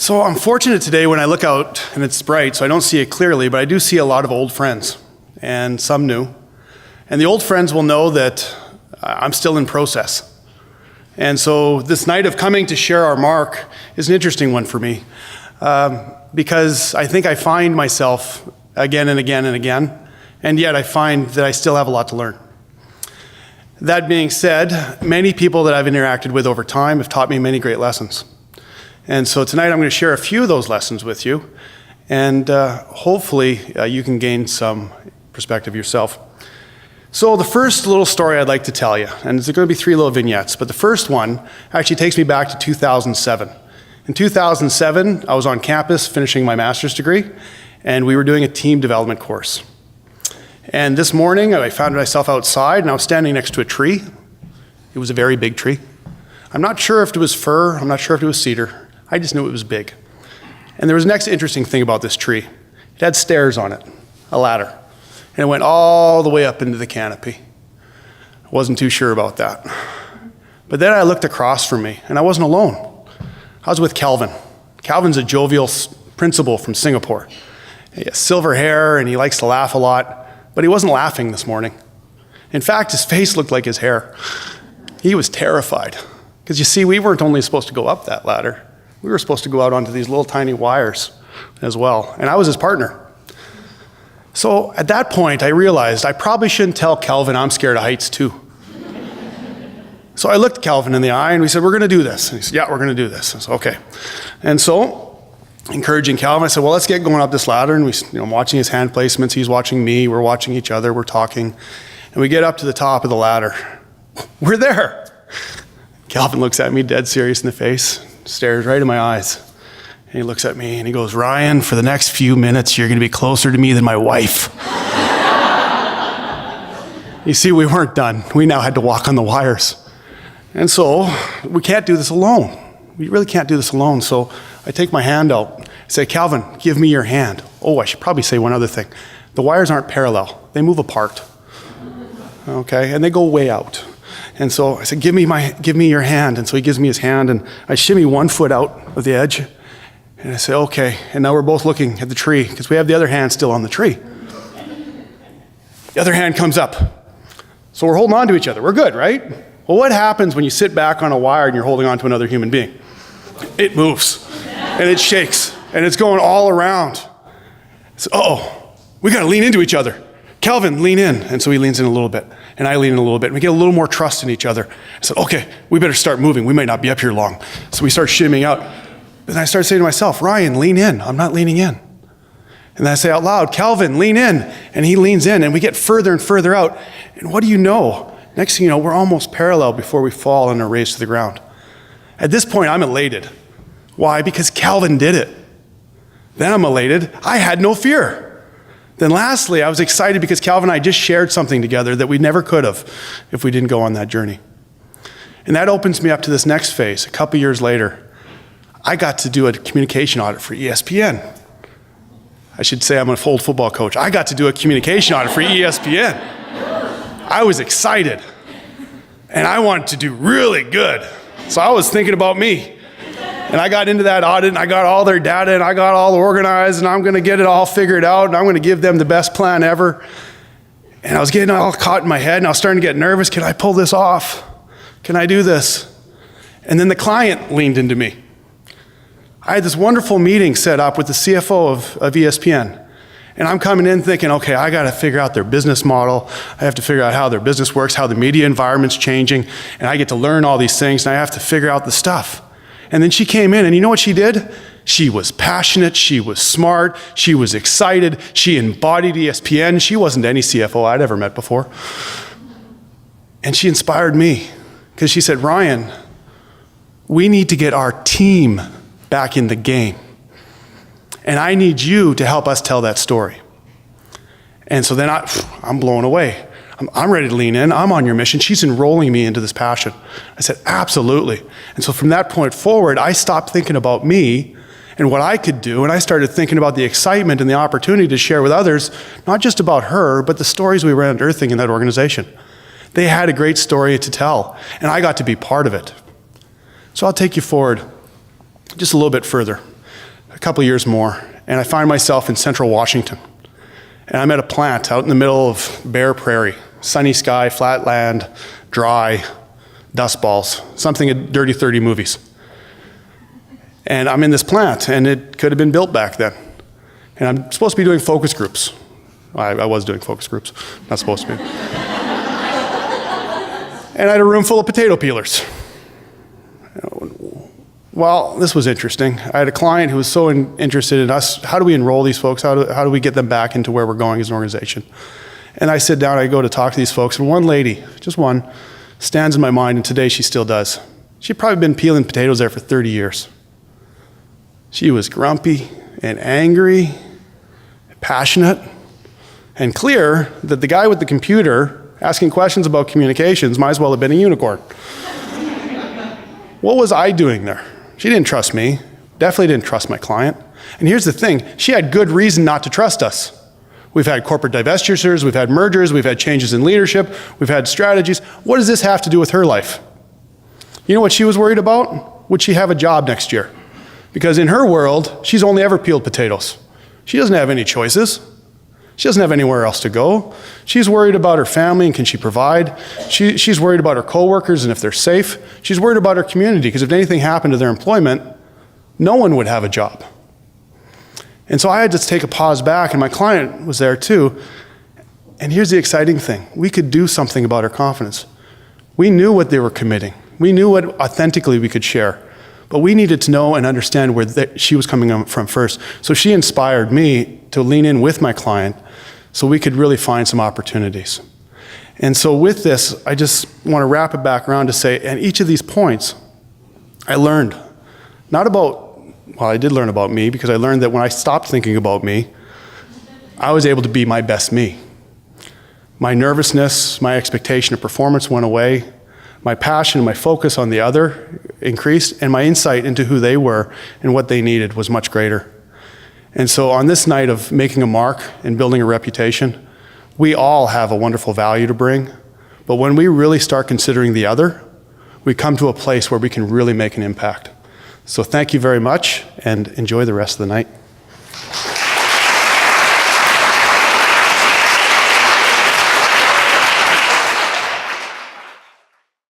So I'm fortunate today when I look out and it's bright, so I don't see it clearly, but I do see a lot of old friends and some new. And the old friends will know that I'm still in process. And so this night of coming to share our mark is an interesting one for me because I think I find myself again and again and again, and yet I find that I still have a lot to learn. That being said, many people that I've interacted with over time have taught me many great lessons. And so tonight I'm going to share a few of those lessons with you, and hopefully you can gain some perspective yourself. So the first little story I'd like to tell you, and there's going to be 3 little vignettes, but the first one actually takes me back to 2007. In 2007, I was on campus finishing my master's degree, and we were doing a team development course. And this morning, I found myself outside, and I was standing next to a tree. It was a very big tree. I'm not sure if it was fir, I'm not sure if it was cedar. I just knew it was big. And there was the next interesting thing about this tree. It had stairs on it, a ladder. And it went all the way up into the canopy. I wasn't too sure about that. But then I looked across from me, and I wasn't alone. I was with Calvin. Calvin's a jovial principal from Singapore. He has silver hair, and he likes to laugh a lot, but he wasn't laughing this morning. In fact, his face looked like his hair. He was terrified. Because you see, we weren't only supposed to go up that ladder. We were supposed to go out onto these little tiny wires as well. And I was his partner. So at that point, I realized I probably shouldn't tell Calvin I'm scared of heights too. So I looked Calvin in the eye and we said, we're going to do this. And he said, yeah, we're going to do this. I said, okay. And so, encouraging Calvin, I said, well, let's get going up this ladder. And I'm watching his hand placements. He's watching me. We're watching each other. We're talking. And we get up to the top of the ladder. We're there. Calvin looks at me dead serious in the face, stares right in my eyes. And he looks at me and he goes, Ryan, for the next few minutes, you're going to be closer to me than my wife. You see, we weren't done. We now had to walk on the wires. And so we can't do this alone. We really can't do this alone. So I take my hand out. I say, Calvin, give me your hand. Oh, I should probably say one other thing. The wires aren't parallel. They move apart. Okay, and they go way out. And so I said, give me your hand. And so he gives me his hand, and I shimmy one foot out of the edge. And I say, okay. And now we're both looking at the tree, because we have the other hand still on the tree. The other hand comes up. So we're holding on to each other. We're good, right? Well, what happens when you sit back on a wire and you're holding on to another human being? It moves, and it shakes, and it's going all around. So, uh-oh, we got to lean into each other. Calvin, lean in. And so he leans in a little bit, and I lean in a little bit, and we get a little more trust in each other. I said, okay, we better start moving. We might not be up here long. So we start shimmying out. And I start saying to myself, Ryan, lean in. I'm not leaning in. And then I say out loud, Calvin, lean in. And he leans in, and we get further and further out. And what do you know? Next thing you know, we're almost parallel before we fall in a race to the ground. At this point, I'm elated. Why? Because Calvin did it. Then I'm elated. I had no fear. Then lastly, I was excited because Calvin and I just shared something together that we never could have if we didn't go on that journey. And that opens me up to this next phase. A couple years later, I got to do a communication audit for ESPN. I should say I'm an old football coach. I got to do a communication audit for ESPN. I was excited. And I wanted to do really good. So I was thinking about me. And I got into that audit, and I got all their data, and I got all organized, and I'm going to get it all figured out, and I'm going to give them the best plan ever. And I was getting all caught in my head, and I was starting to get nervous. Can I pull this off? Can I do this? And then the client leaned into me. I had this wonderful meeting set up with the CFO of ESPN. And I'm coming in thinking, okay, I got to figure out their business model. I have to figure out how their business works, how the media environment's changing, and I get to learn all these things, and I have to figure out the stuff. And then she came in, and you know what she did? She was passionate, she was smart, she was excited, she embodied ESPN. She wasn't any CFO I'd ever met before. And she inspired me, because she said, Ryan, we need to get our team back in the game. And I need you to help us tell that story. And so then I'm blown away. I'm ready to lean in. I'm on your mission. She's enrolling me into this passion. I said, absolutely. And so from that point forward, I stopped thinking about me and what I could do, and I started thinking about the excitement and the opportunity to share with others, not just about her, but the stories we were unearthing in that organization. They had a great story to tell, and I got to be part of it. So I'll take you forward just a little bit further. a couple years more, and I find myself in central Washington. And I'm at a plant out in the middle of bare prairie, sunny sky, flat land, dry, dust balls, something at Dirty 30 movies. And I'm in this plant, and it could have been built back then. And I'm supposed to be doing focus groups. I was doing focus groups, not supposed to be. And I had a room full of potato peelers. Well, this was interesting. I had a client who was so interested in us. How do we enroll these folks? How do we get them back into where we're going as an organization? And I sit down, I go to talk to these folks, and one lady, just one, stands in my mind, and today she still does. She'd probably been peeling potatoes there for 30 years. She was grumpy and angry, passionate, and clear that the guy with the computer asking questions about communications might as well have been a unicorn. What was I doing there? She didn't trust me, definitely didn't trust my client. And here's the thing, she had good reason not to trust us. We've had corporate divestitures, we've had mergers, we've had changes in leadership, we've had strategies. What does this have to do with her life? You know what she was worried about? Would she have a job next year? Because in her world, she's only ever peeled potatoes. She doesn't have any choices. She doesn't have anywhere else to go. She's worried about her family and can she provide. She's worried about her coworkers and if they're safe. She's worried about her community because if anything happened to their employment, no one would have a job. And so I had to take a pause back, and my client was there too. And here's the exciting thing. We could do something about her confidence. We knew what they were committing. We knew what authentically we could share. But we needed to know and understand where she was coming from first. So she inspired me to lean in with my client so we could really find some opportunities. And so with this, I just want to wrap it back around to say, at each of these points, I learned not about, well, I did learn about me because I learned that when I stopped thinking about me, I was able to be my best me. My nervousness, my expectation of performance went away. My passion and my focus on the other increased, and my insight into who they were and what they needed was much greater. And so on this night of making a mark and building a reputation, we all have a wonderful value to bring, but when we really start considering the other, we come to a place where we can really make an impact. So thank you very much, and enjoy the rest of the night.